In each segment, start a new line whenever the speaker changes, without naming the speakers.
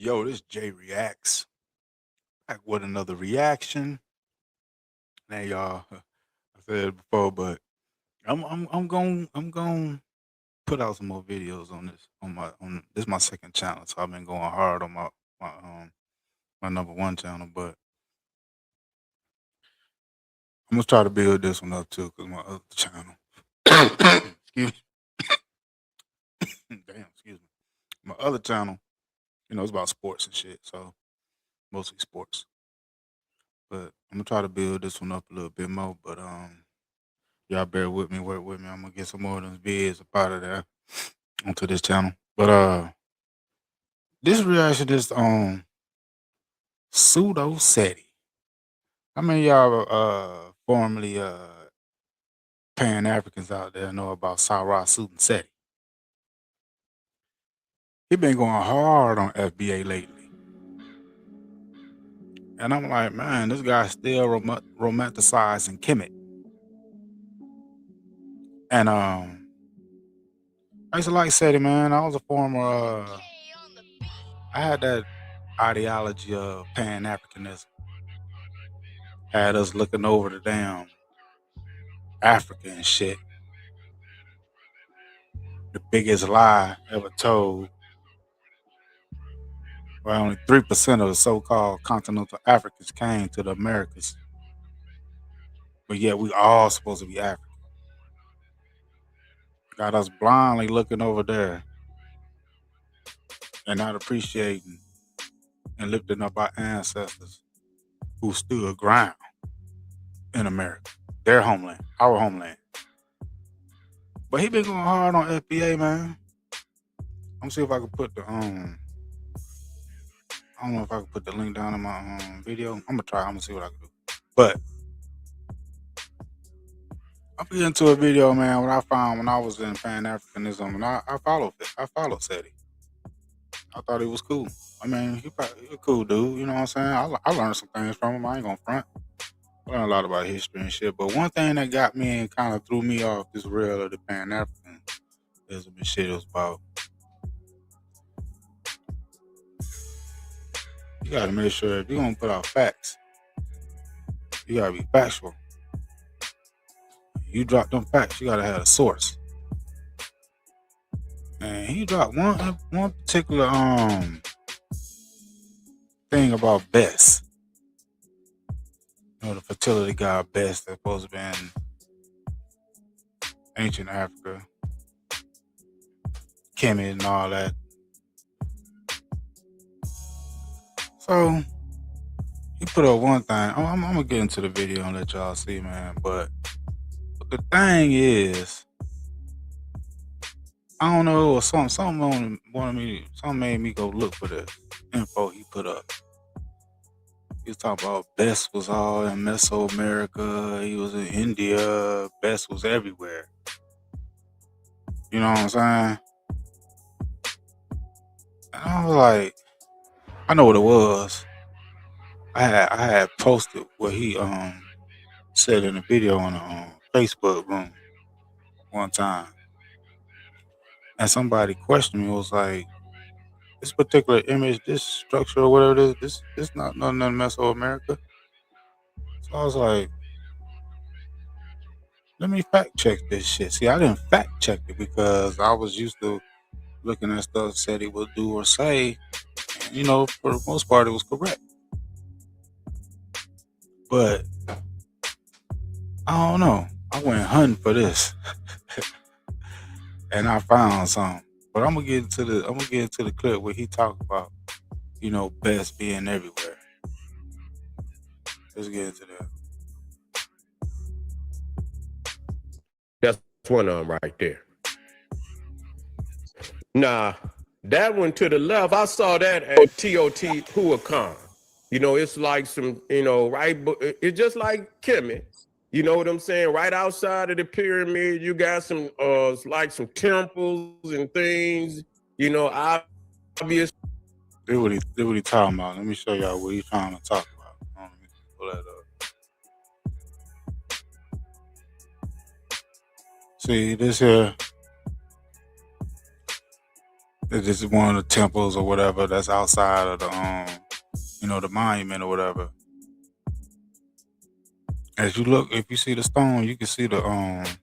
Yo, this Jay Reacts back with another reaction. Now, y'all, I said it before, but I'm going put out some more videos on this on this is my second channel, so I've been going hard on my my number one channel, but I'm gonna try to build this one up too, cause my other channel, excuse me, damn, excuse me, my other channel, it's about sports and shit, so mostly sports. But I'm gonna try to build this one up a little bit more, but y'all bear with me, work with me. I'm gonna get some more of those vids up out of there onto this channel. But this reaction is on Pseudo Seti. How many of y'all formerly Pan Africans out there know about Pseudo Seti? He been going hard on FBA lately. And I'm like, man, this guy's still romanticizing Kemet. And I used to like Seti, man. I was a former I had that ideology of Pan Africanism. Had us looking over the damn Africa and shit. The biggest lie ever told, where only 3% of the so-called continental Africans came to the Americas. But yet we all supposed to be African. Got us blindly looking over there and not appreciating and lifting up our ancestors who stood ground in America, their homeland, our homeland. But he been going hard on FBA, man. I'm gonna see if I can put the I don't know if I can put the link down in my video. I'm gonna try. I'm gonna see what I can do. But I'm getting into a video, man. What I found when I was in Pan Africanism, and I followed it. I followed Seti. I thought he was cool. I mean, he a cool dude. You know what I'm saying? I learned some things from him. I ain't gonna front. I learned a lot about history and shit. But one thing that got me and kind of threw me off this rail of the Pan African shit was about, you gotta make sure if you're gonna put out facts, you gotta be factual. You drop them facts, you gotta have a source. And he dropped one particular thing about Bess. The fertility god Bess that's supposed to be in ancient Africa, Kemet and all that. So he put up one thing. I'm gonna get into the video and let y'all see, man. But the thing is, I don't know, or something made me go look for the info he put up. He was talking about Bess was all in Mesoamerica. He was in India. Bess was everywhere. You know what I'm saying? And I was like, I know what it was. I had posted what he said in a video on a Facebook room one time, and somebody questioned me. Was like, this particular image, this structure or whatever it is, this not nothing in Mesoamerica. So I was like, let me fact check this shit. See, I didn't fact check it because I was used to looking at stuff said he would do or say, and, for the most part, it was correct. But I don't know. I went hunting for this, and I found something. But I'm gonna get into the clip where he talked about, Bess being everywhere. Let's get into that.
That's one of them right there. Nah, that one to the left, I saw that at TOT Huacan. It's like some, right? It's just like Kemet. You know what I'm saying? Right outside of the pyramid, you got some, like some temples and things. Obvious.
Do what he talking about. Let me show y'all what he's trying to talk about. Let me pull that up. See this here. This is one of the temples or whatever that's outside of the the monument or whatever. As you look, if you see the stone, you can see the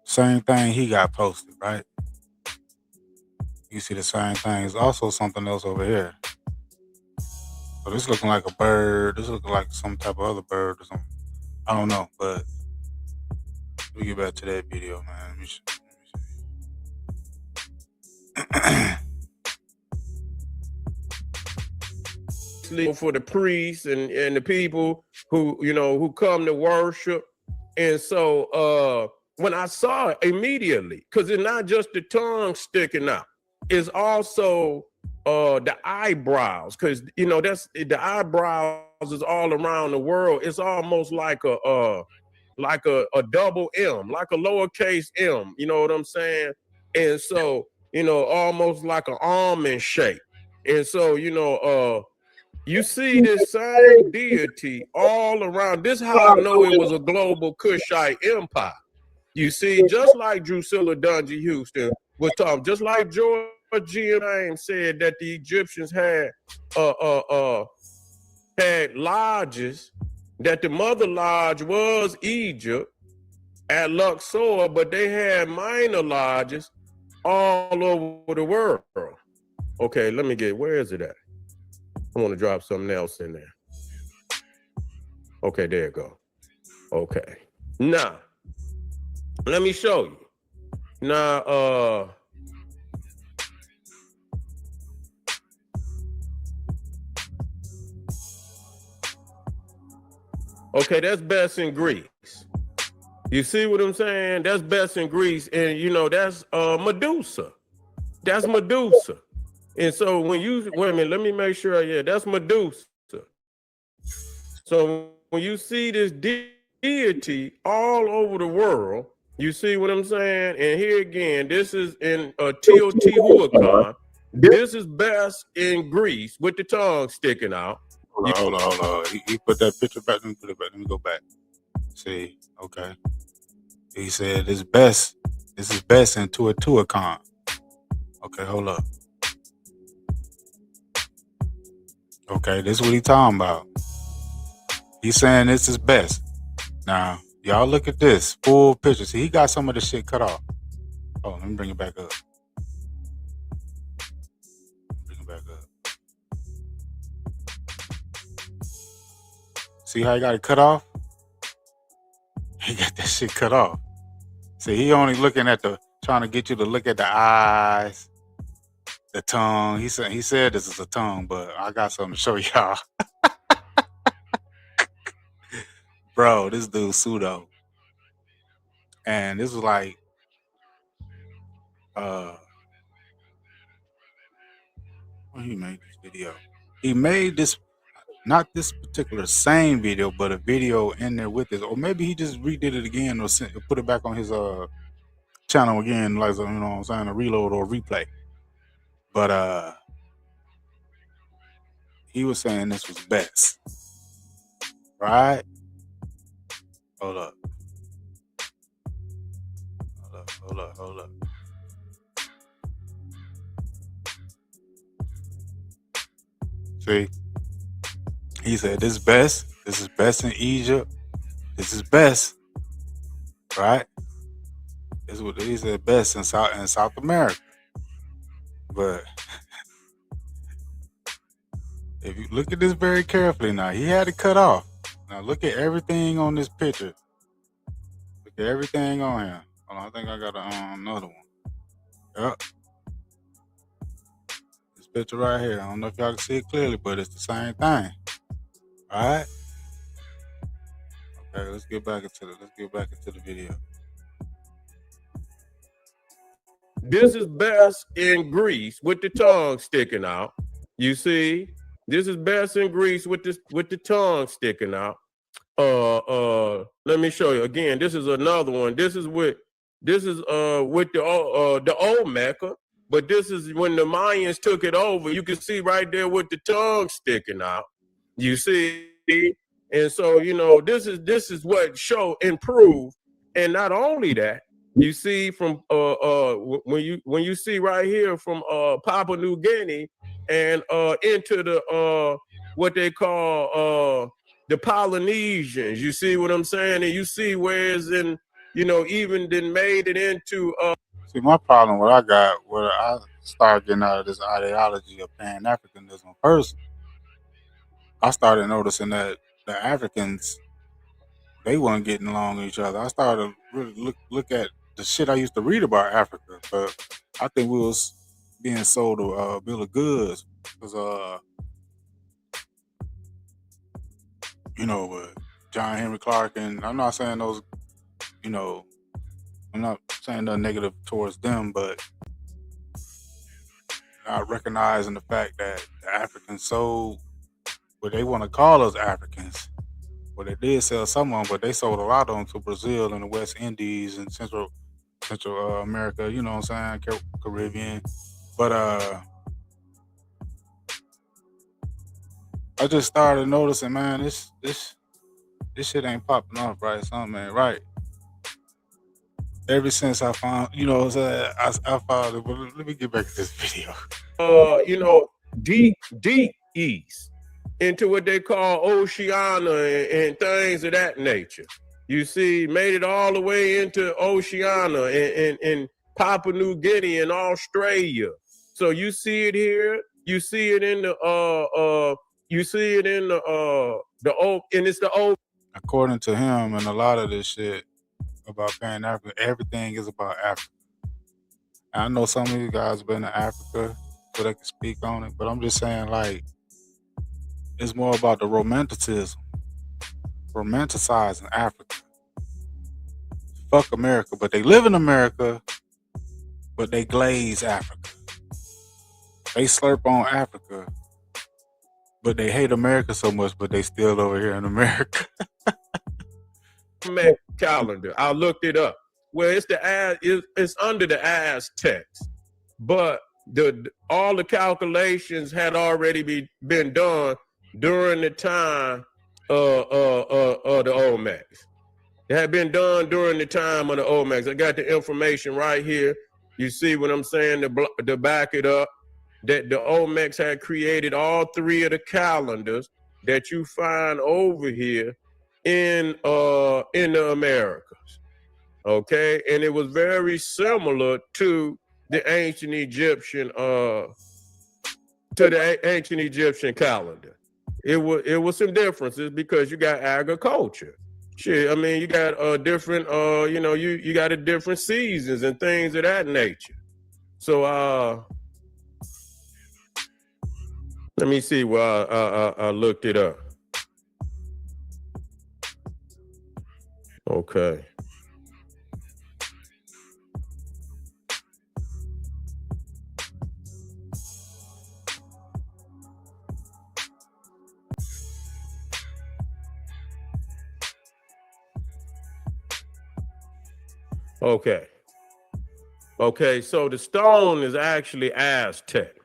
same thing he got posted, right? You see the same thing. There's also something else over here. So this looking like a bird. This looking like some type of other bird or something. I don't know, but let me get back to that video, man. Let me show
For the priests and the people who who come to worship. And so when I saw it immediately, because it's not just the tongue sticking out, it's also the eyebrows, because that's the eyebrows is all around the world. It's almost like a double M, like a lowercase m, you know what I'm saying? And so almost like an almond shape. And so you see this same deity all around. This is how I know it was a global Kushite empire. You see, just like Drusilla Dungy Houston was talking, just like George G. Ames said that the Egyptians had lodges, that the mother lodge was Egypt at Luxor, but they had minor lodges all over the world. Okay, let me get, where is it at? I want to drop something else in there. Okay, there you go. Okay. Now, let me show you. Now, okay, that's best in Greece. You see what I'm saying? That's best in Greece. And, that's Medusa. That's Medusa. And so when you, wait a minute, let me make sure, yeah, that's Medusa. So when you see this deity all over the world, you see what I'm saying? And here again, this is in Teotihuacan. This is best in Greece with the tongue sticking out.
Hold on. He put that picture back. Let me put it back. Let me go back. See, okay. He said this is best in Teotihuacan. Okay, hold up. Okay, this is what he talking about. He's saying this is best. Now, y'all look at this full picture. See, he got some of the shit cut off. Oh, let me bring it back up. See how he got it cut off? He got that shit cut off. See, he only looking at trying to get you to look at the eyes, the tongue. He said this is a tongue, but I got something to show y'all. Bro, this dude Pseudo. And this was like when he made this video. He made this, not this particular same video, but a video in there with it. Or maybe he just redid it again or put it back on his channel again, like, you know what I'm saying, a reload or a replay. But he was saying this was best. Right? Hold up. See? He said this is best. This is best in Egypt. This is best. Right? This is what he said, best in South America. But if you look at this very carefully now, he had it cut off. Now look at everything on this picture. Look at everything on here. Hold on, I think I got another one. Yep. This picture right here. I don't know if y'all can see it clearly, but it's the same thing. Alright? Okay, let's get back into the video.
This is best in Greece with the tongue sticking out. You see? This is best in Greece with the tongue sticking out. Let me show you again. This is another one. This is with the old Mecca, but this is when the Mayans took it over. You can see right there with the tongue sticking out. You see, and so this is what show improve, and not only that, You see from when you see right here from Papua New Guinea and into the what they call the Polynesians. You see what I'm saying? And you see where it's in, even then made it into
See, my problem, what I got, where I started getting out of this ideology of Pan Africanism first, I started noticing that the Africans, they weren't getting along with each other. I started to really look at the shit I used to read about Africa, but I think we was being sold a bill of goods because John Henry Clark, and I'm not saying those, you know, I'm not saying nothing negative towards them, but not recognizing the fact that the Africans sold what they want to call us Africans. Well, they did sell some of them, but they sold a lot of them to Brazil and the West Indies and Central America. You know what I'm saying? Caribbean. But I just started noticing, man, this shit ain't popping off right. Something ain't right. Ever since I found, you know, what I'm saying, I found it. But let me get back to this video.
deep east into what they call Oceania and things of that nature. You see, made it all the way into Oceania and Papua New Guinea and Australia. So you see it here. You see it in the old, and it's the old.
According to him, and a lot of this shit about Pan Africa, everything is about Africa. And I know some of you guys been to Africa, so they can speak on it. But I'm just saying, like, it's more about the romanticizing Africa. Fuck America, but they live in America, but they glaze Africa. They slurp on Africa, but they hate America so much, but they still over here in America.
Calendar. I looked it up. Well, it's under the Aztecs, but all the calculations had already been done during the time of the Olmecs. It had been done during the time of the Olmecs. I got the information right here. You see what I'm saying? To back it up, that the Olmecs had created all three of the calendars that you find over here in the Americas. Okay, and it was very similar to the ancient Egyptian calendar. It was some differences because you got agriculture. Shit, I mean, you got different you got a different seasons and things of that nature. So let me see where I looked it up. Okay. Okay. Okay, so the stone is actually Aztec.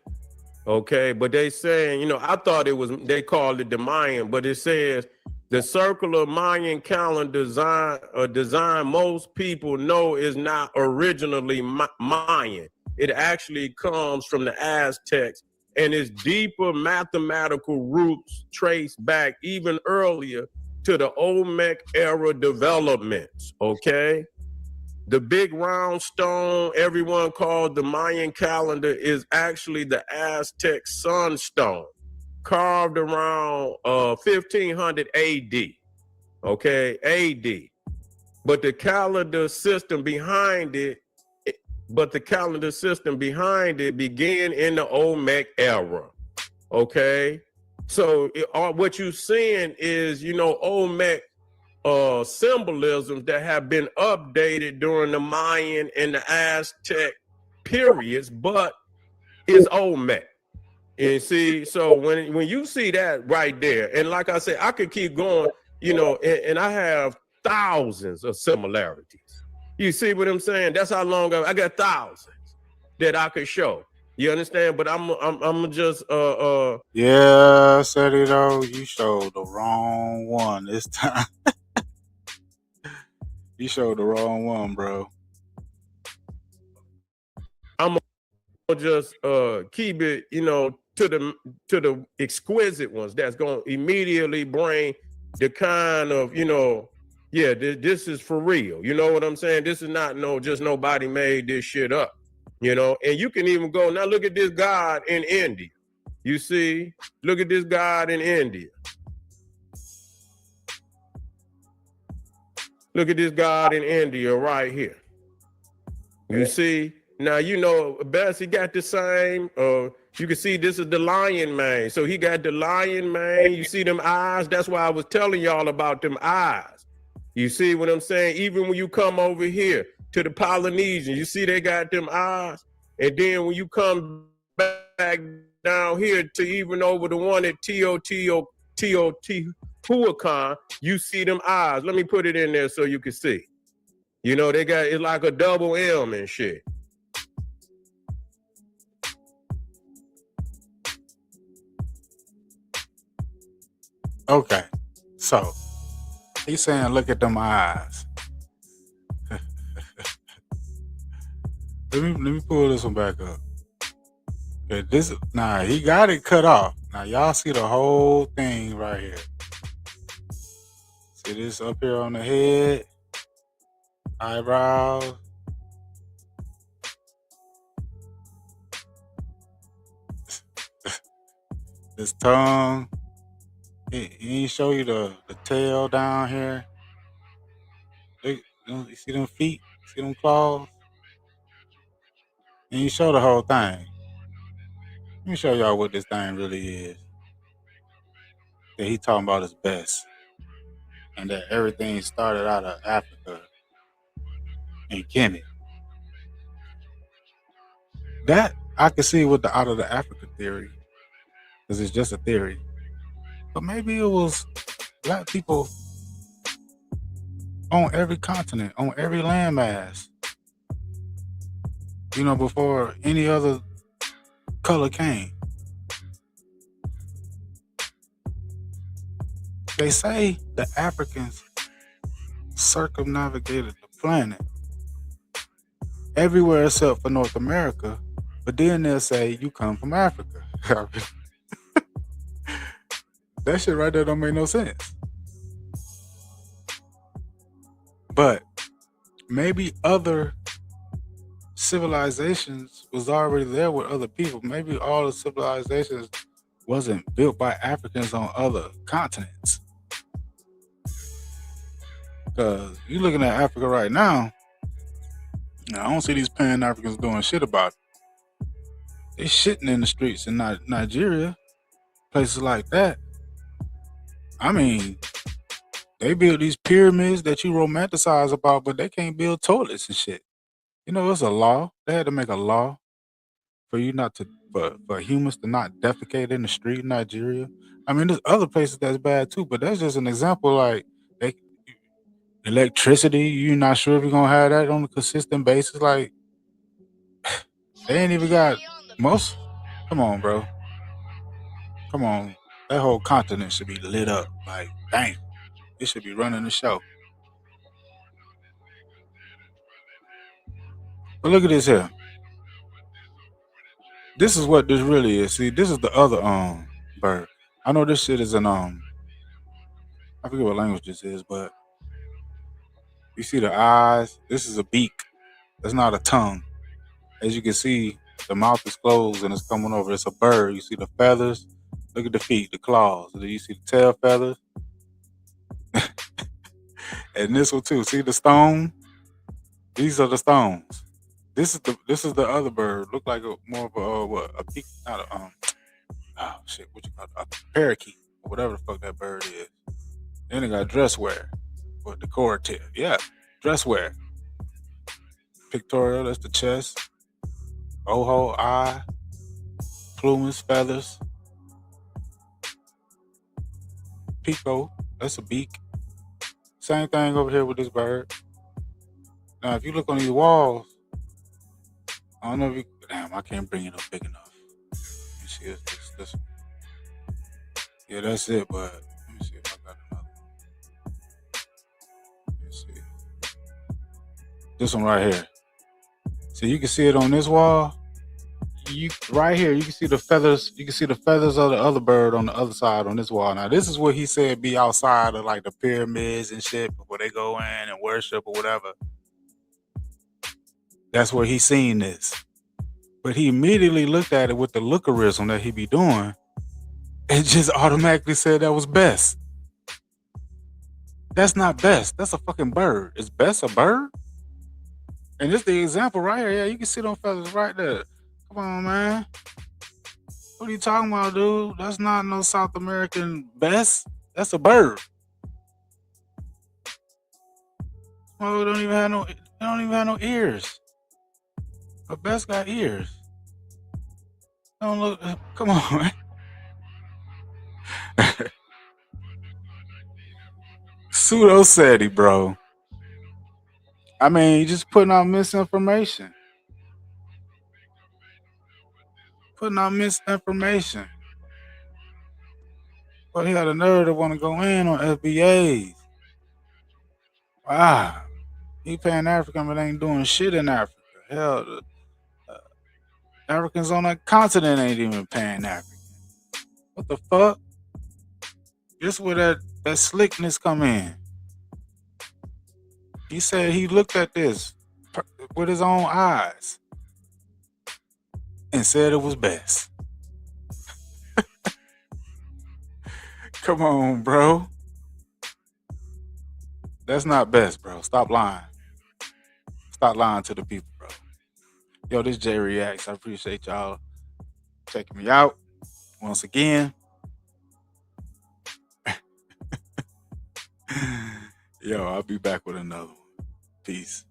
Okay, but they saying, I thought they called it the Mayan, but it says the circular Mayan calendar design most people know is not originally Mayan. It actually comes from the Aztecs and its deeper mathematical roots trace back even earlier to the Olmec era developments. Okay. The big round stone everyone called the Mayan calendar is actually the Aztec sunstone, carved around 1500 AD. Okay, AD. But the calendar system behind it, began in the Olmec era. Okay, so what you're seeing is, Olmec symbolisms that have been updated during the Mayan and the Aztec periods, but it's Olmec. And see, so when you see that right there, and like I said, I could keep going, and I have thousands of similarities. You see what I'm saying? That's how long I got thousands that I could show. You understand? But I'm just
Yeah, Seti though, you showed the wrong one this time. You showed the wrong one, bro.
I'm gonna just keep it, to the exquisite ones that's gonna immediately bring the kind of, yeah, this is for real. You know what I'm saying? This is not just nobody made this shit up. And you can even go now. Look at this god in India. You see, look at this god in India. Look at this god in India right here. You see, now Bessie got the same. You can see this is the lion mane. So he got the lion mane. You see them eyes? That's why I was telling y'all about them eyes. You see what I'm saying? Even when you come over here to the Polynesians, you see they got them eyes. And then when you come back down here to even over the one at Teotihuacan, you see them eyes. Let me put it in there so you can see. They got it's like a double M and shit.
Okay, so he's saying, look at them eyes. Let me pull this one back up. Okay, he got it cut off. Now y'all see the whole thing right here. See this up here on the head, eyebrows. This tongue. He ain't show you the tail down here. You see them feet? See them claws? And you show the whole thing. Let me show y'all what this thing really is. That he talking about is best. And that everything started out of Africa and Kenya. That I can see with the out of the Africa theory. Because it's just a theory. But maybe it was black people on every continent, on every landmass. Before any other color came. They say the Africans circumnavigated the planet everywhere except for North America, but then they'll say you come from Africa. That shit right there don't make no sense. But maybe other civilizations was already there with other people. Maybe all the civilizations wasn't built by Africans on other continents. Because you looking at Africa right now, I don't see these Pan-Africans doing shit about it. They shitting in the streets in Nigeria, places like that. I mean, they build these pyramids that you romanticize about, but they can't build toilets and shit. It's a law. They had to make a law for you not to, for humans to not defecate in the street in Nigeria. I mean, there's other places that's bad too, but that's just an example. Like, electricity, you're not sure if you're gonna have that on a consistent basis. Like, they ain't even got most. Come on, bro. Come on. That whole continent should be lit up. Like, dang, it should be running the show. But look at this here. This is what this really is. See, this is the other bird. I know this shit is an I forget what language this is, but you see the eyes. This is a beak. That's not a tongue. As you can see, the mouth is closed and it's coming over. It's a bird. You see the feathers. Look at the feet, the claws. Do you see the tail feathers? And this one too. See the stone? These are the stones. This is the other bird. Look like more of a peak, not a what you call it? A parakeet or whatever the fuck that bird is. Then they got dress wear with the cord tip. Yeah, dress wear. Pictorial, that's the chest. Oho, eye, plumage, feathers. Pico, that's a beak. Same thing over here with this bird. Now, if you look on these walls, I don't know if you. Damn, I can't bring it up big enough. You see this. Yeah, that's it. But let me see if I got another. Let me see. This one right here. So you can see it on this wall. You right here, you can see the feathers. You can see the feathers of the other bird on the other side on this wall. Now this is what he said be outside of like the pyramids and shit before they go in and worship or whatever. That's where he seen this. But he immediately looked at it with the lookerism that he be doing and just automatically said that was best. That's not best. That's a fucking bird. Is best a bird? And this the example right here. Yeah, you can see them feathers right there. Come on, man. What are you talking about, dude? That's not no South American best. That's a bird. Oh, don't even have no. They don't even have no ears. A best got ears. Don't look. Come on, man. Pseudo Seti, bro. I mean, you just putting out misinformation. Putting out misinformation. But he had a nerve to want to go in on FBAs. Wow. He Pan African, but ain't doing shit in Africa. Hell, the Africans on that continent ain't even Pan African. What the fuck? This where that slickness come in. He said he looked at this with his own eyes and said it was best. Come on, bro. That's not best, bro. Stop lying. Stop lying to the people, bro. Yo, this J Reacts. I appreciate y'all checking me out once again. Yo, I'll be back with another one. Peace.